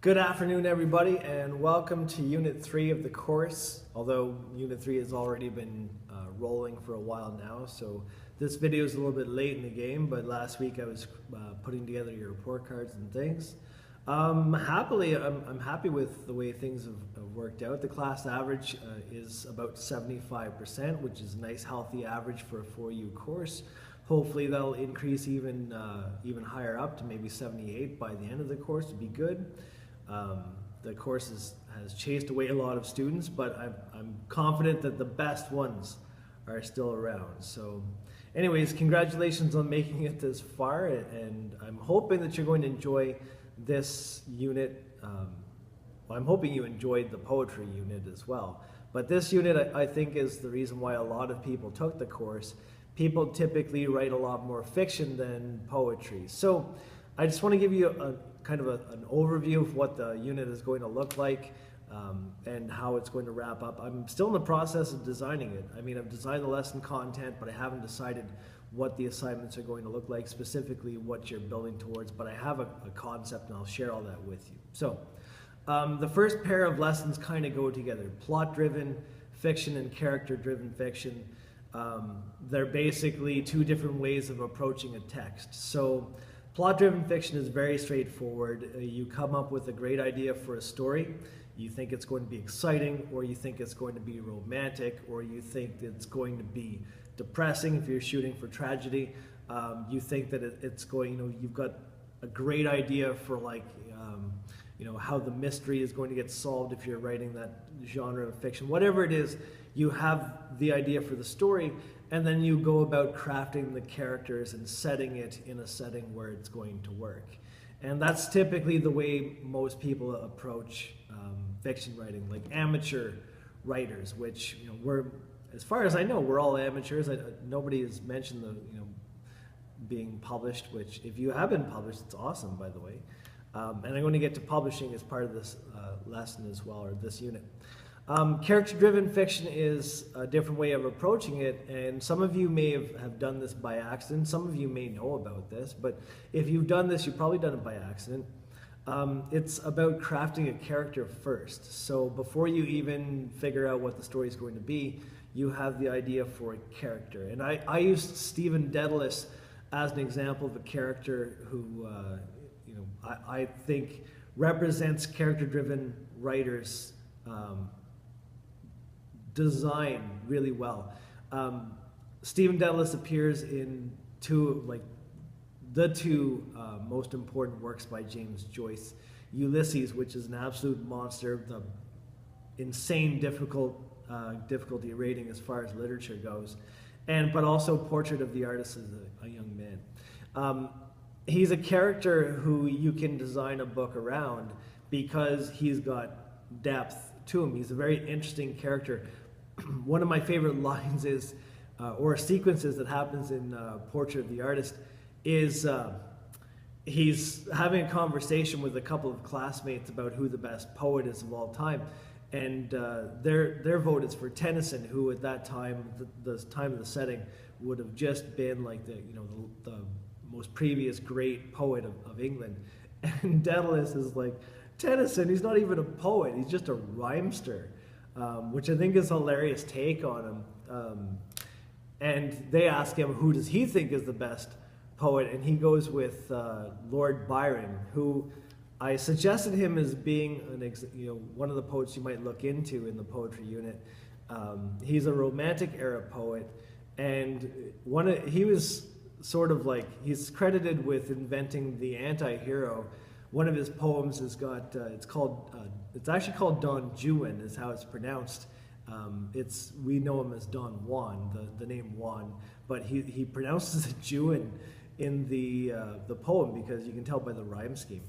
Good afternoon, everybody, and welcome to Unit 3 of the course, although Unit 3 has already been rolling for a while now, so this video is a little bit late in the game, but last week I was putting together your report cards and things. I'm happy with the way things have worked out. The class average is about 75%, which is a nice, healthy average for a 4U course. Hopefully that'll increase even higher up to maybe 78 by the end of the course would be good. The course has chased away a lot of students, but I'm confident that the best ones are still around. So anyways, congratulations on making it this far, and I'm hoping that you're going to enjoy this unit. I'm hoping you enjoyed the poetry unit as well. But this unit, I think, is the reason why a lot of people took the course. People typically write a lot more fiction than poetry. So I just want to give you an overview of what the unit is going to look like and how it's going to wrap up. I'm still in the process of designing it. I mean, I've designed the lesson content, but I haven't decided what the assignments are going to look like, specifically what you're building towards, but I have a concept and I'll share all that with you. So the first pair of lessons kind of go together: plot-driven fiction and character-driven fiction. They're basically two different ways of approaching a text. So plot-driven fiction is very straightforward. You come up with a great idea for a story. You think it's going to be exciting, or you think it's going to be romantic, or you think it's going to be depressing if you're shooting for tragedy. You think that it's going, you've got a great idea for how the mystery is going to get solved if you're writing that genre of fiction. Whatever it is, you have the idea for the story, and then you go about crafting the characters and setting it in a setting where it's going to work. And that's typically the way most people approach fiction writing, like amateur writers, which we're, as far as I know, we're all amateurs. Nobody has mentioned the being published, which if you have been published, it's awesome, by the way. And I'm going to get to publishing as part of this lesson as well, or this unit. Character-driven fiction is a different way of approaching it, and some of you may have done this by accident. Some of you may know about this, but if you've done this, you've probably done it by accident. It's about crafting a character first. So before you even figure out what the story is going to be, you have the idea for a character. And I used Stephen Dedalus as an example of a character who I think represents character-driven writers' design really well. Stephen Dedalus appears in the two most important works by James Joyce: Ulysses, which is an absolute monster, the insane difficulty rating as far as literature goes, but also Portrait of the Artist as a young man. He's a character who you can design a book around because he's got depth to him. He's a very interesting character. One of my favorite lines is, or sequences that happens in Portrait of the Artist, is he's having a conversation with a couple of classmates about who the best poet is of all time. And their vote is for Tennyson, who at that time, the time of the setting, would have just been like the most previous great poet of England. And Dedalus is like, Tennyson, he's not even a poet, he's just a rhymester, which I think is a hilarious take on him. And they ask him, who does he think is the best poet? And he goes with Lord Byron, who I suggested him as being one of the poets you might look into in the poetry unit. He's a Romantic era poet, and he was sort of like, he's credited with inventing the anti-hero. One of his poems has got, it's actually called Don Juan, is how it's pronounced. We know him as Don Juan, the name Juan, but he pronounces it Juan in the poem because you can tell by the rhyme scheme.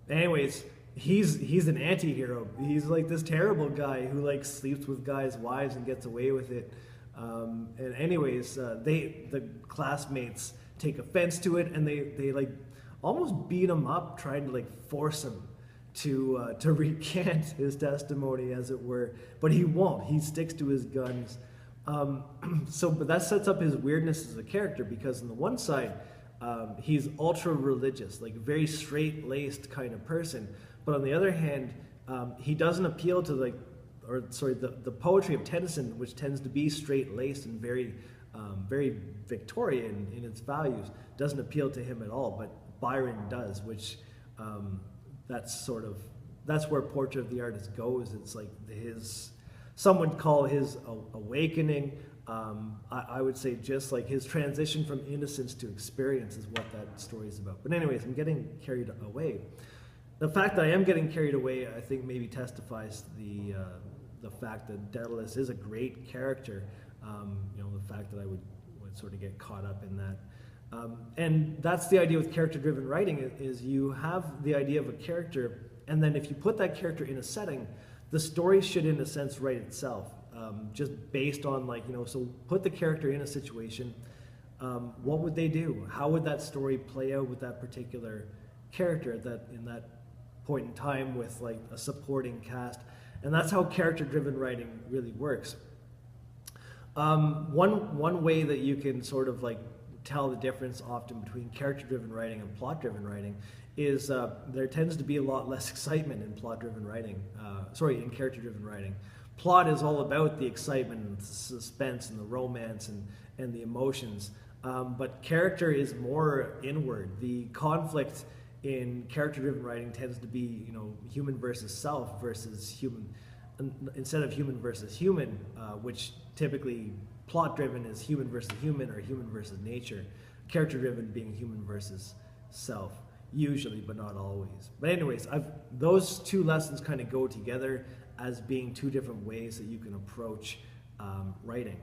Anyways, he's an anti-hero. He's like this terrible guy who sleeps with guys' wives and gets away with it. And anyways, the classmates take offense to it, and they almost beat him up, trying to force him to recant his testimony, as it were. But he won't. He sticks to his guns. But that sets up his weirdness as a character, because on the one side, he's ultra religious, like very straight-laced kind of person. But on the other hand, he doesn't appeal to the poetry of Tennyson, which tends to be straight-laced and very Victorian in its values, doesn't appeal to him at all. But Byron does, which that's where Portrait of the Artist goes. It's like some would call his awakening. I would say just like his transition from innocence to experience is what that story is about. But anyways, I'm getting carried away. The fact that I am getting carried away, I think, maybe testifies to the fact that Daedalus is a great character. The fact that I would sort of get caught up in that. And that's the idea with character-driven writing, is you have the idea of a character, and then if you put that character in a setting, the story should, in a sense, write itself. Just based on so put the character in a situation, what would they do? How would that story play out with that particular character in that point in time with like a supporting cast? And that's how character-driven writing really works. One way that you can sort of like tell the difference often between character-driven writing and plot-driven writing is there tends to be a lot less excitement in plot-driven writing. In character-driven writing. Plot is all about the excitement and the suspense and the romance and the emotions, but character is more inward. The conflict in character-driven writing tends to be, human versus self versus human, instead of human versus human, which typically plot-driven is human versus human or human versus nature. Character-driven being human versus self, usually, but not always. But anyways, those two lessons kind of go together as being two different ways that you can approach writing.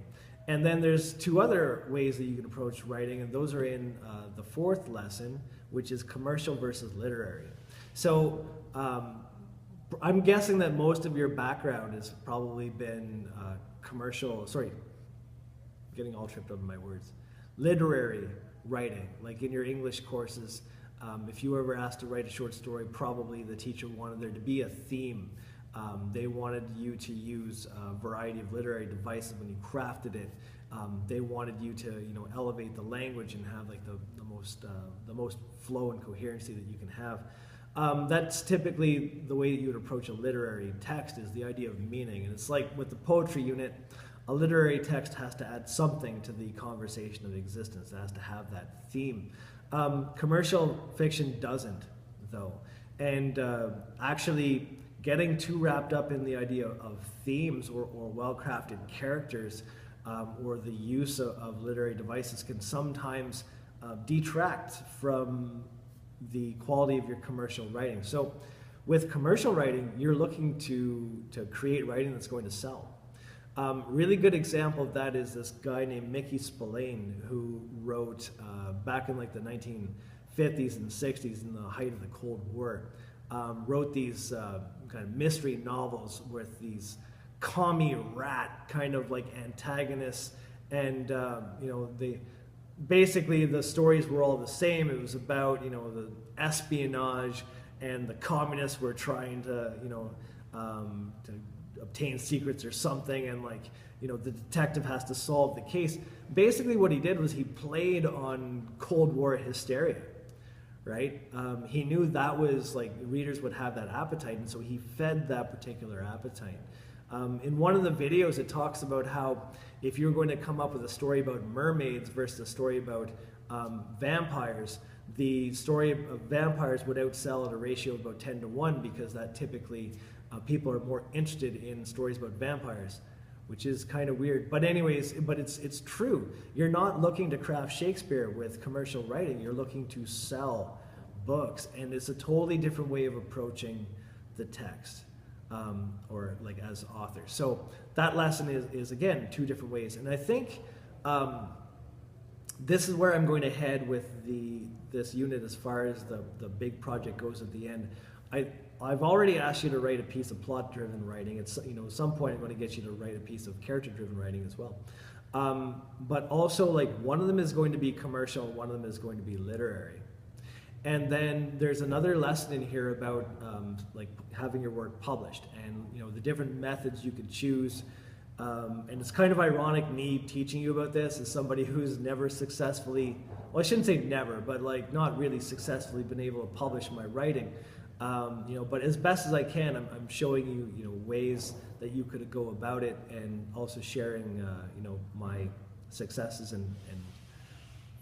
And then there's two other ways that you can approach writing, and those are in the fourth lesson, which is commercial versus literary. So I'm guessing that most of your background has probably been getting all tripped up in my words, literary writing, like in your English courses. If you were ever asked to write a short story, probably the teacher wanted there to be a theme. They wanted you to use a variety of literary devices when you crafted it. They wanted you to, elevate the language and have like the most flow and coherency that you can have. That's typically the way that you would approach a literary text, is the idea of meaning. And it's like with the poetry unit, a literary text has to add something to the conversation of existence. It has to have that theme. Commercial fiction doesn't, though. And actually getting too wrapped up in the idea of themes or well-crafted characters or the use of literary devices can sometimes detract from the quality of your commercial writing. So with commercial writing, you're looking to create writing that's going to sell. Really good example of that is this guy named Mickey Spillane, who wrote back in like the 1950s and 60s in the height of the Cold War, wrote these kind of mystery novels with these commie rat kind of like antagonists, and basically the stories were all the same. It was about the espionage, and the communists were trying to to obtain secrets or something, and the detective has to solve the case. Basically what he did was he played on Cold War hysteria, right? He knew that was readers would have that appetite, and so he fed that particular appetite. In one of the videos, it talks about how if you're going to come up with a story about mermaids versus a story about vampires, the story of vampires would outsell at a ratio of about 10 to 1, because that typically people are more interested in stories about vampires, which is kind of weird. But anyways, it's true. You're not looking to craft Shakespeare with commercial writing. You're looking to sell books, and it's a totally different way of approaching the text, or as authors. So that lesson is again two different ways, and I think this is where I'm going to head with this unit as far as the big project goes at the end. I've already asked you to write a piece of plot-driven writing. It's at some point I'm going to get you to write a piece of character-driven writing as well. But also one of them is going to be commercial, one of them is going to be literary. And then there's another lesson in here about having your work published, and the different methods you could choose And it's kind of ironic me teaching you about this as somebody who's never successfully, well, I shouldn't say never, but like not really successfully been able to publish my writing. But as best as I can, I'm showing you, ways that you could go about it, and also sharing, my successes and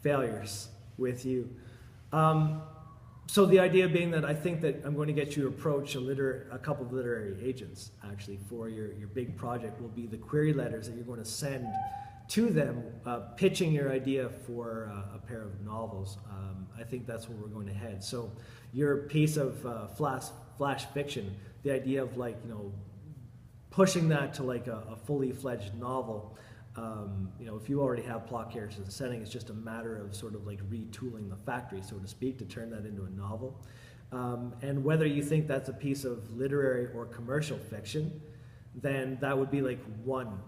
failures with you. So the idea being that I think that I'm going to get you to approach a couple of literary agents actually for your big project. Will be the query letters that you're going to send to them, pitching your idea for a pair of novels. I think that's where we're going to head. So your piece of flash fiction, the idea of pushing that to like a fully fledged novel. If you already have plot characters and setting, it's just a matter of sort of like retooling the factory, so to speak, to turn that into a novel. And whether you think that's a piece of literary or commercial fiction, then that would be like one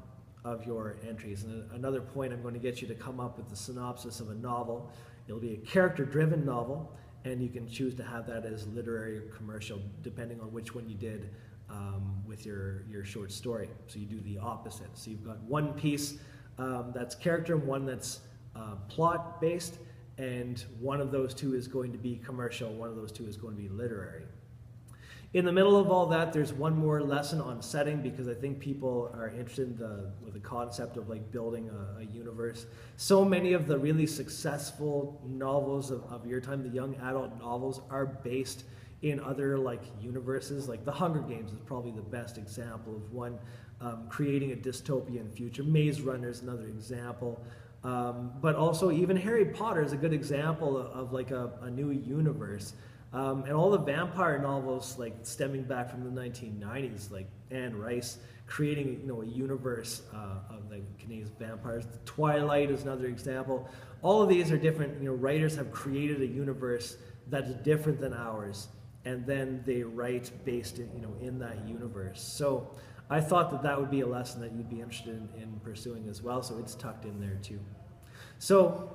of your entries. And another point, I'm going to get you to come up with the synopsis of a novel. It'll be a character-driven novel, and you can choose to have that as literary or commercial, depending on which one you did with your short story. So you do the opposite. So you've got one piece that's character and one that's plot based, and one of those two is going to be commercial, one of those two is going to be literary. In the middle of all that, there's one more lesson on setting, because I think people are interested with the concept of like building a universe. So many of the really successful novels of your time, the young adult novels, are based in other like universes. Like The Hunger Games is probably the best example of one creating a dystopian future. Maze Runner is another example. But also even Harry Potter is a good example of like a new universe. And all the vampire novels, like stemming back from the 1990s, like Anne Rice creating a universe of the Canadian vampires. The Twilight is another example. All of these are different. Writers have created a universe that's different than ours, and then they write based in that universe. So I thought that would be a lesson that you'd be interested in pursuing as well, so it's tucked in there too. So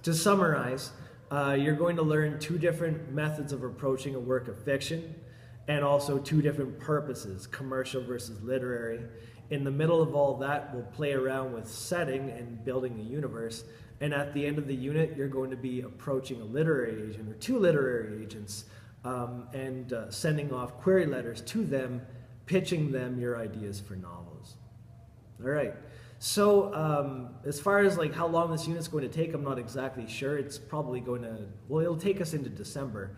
to summarize, you're going to learn two different methods of approaching a work of fiction, and also two different purposes, commercial versus literary. In the middle of all that, we'll play around with setting and building a universe, and at the end of the unit, you're going to be approaching a literary agent or two literary agents, and sending off query letters to them, pitching them your ideas for novels. All right. So as far as like how long this unit's going to take, I'm not exactly sure. It's probably going to, it'll take us into December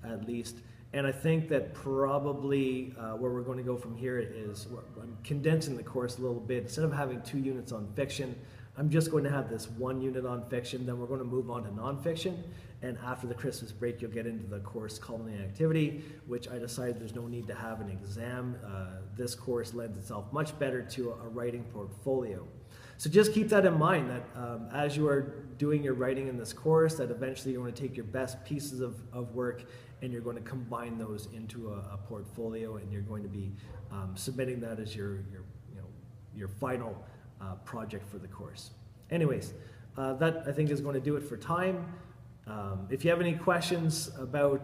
at least. And I think that probably where we're going to go from here is, I'm condensing the course a little bit. Instead of having 2 units on fiction, I'm just going to have this 1 unit on fiction, then we're going to move on to nonfiction, and after the Christmas break you'll get into the course culminating activity, which I decided there's no need to have an exam. This course lends itself much better to a writing portfolio. So just keep that in mind, that as you are doing your writing in this course, that eventually you're going to take your best pieces of work and you're going to combine those into a portfolio, and you're going to be submitting that as your final project for the course. Anyways, that I think is going to do it for time. If you have any questions about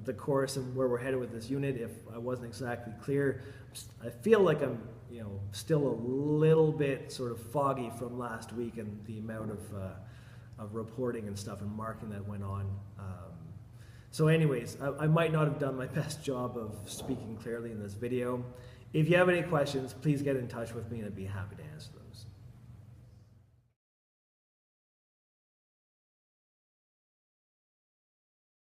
the course and where we're headed with this unit, if I wasn't exactly clear, I feel like I'm still a little bit sort of foggy from last week and the amount of reporting and stuff and marking that went on. So anyways, I might not have done my best job of speaking clearly in this video. If you have any questions, please get in touch with me and I'd be happy to answer.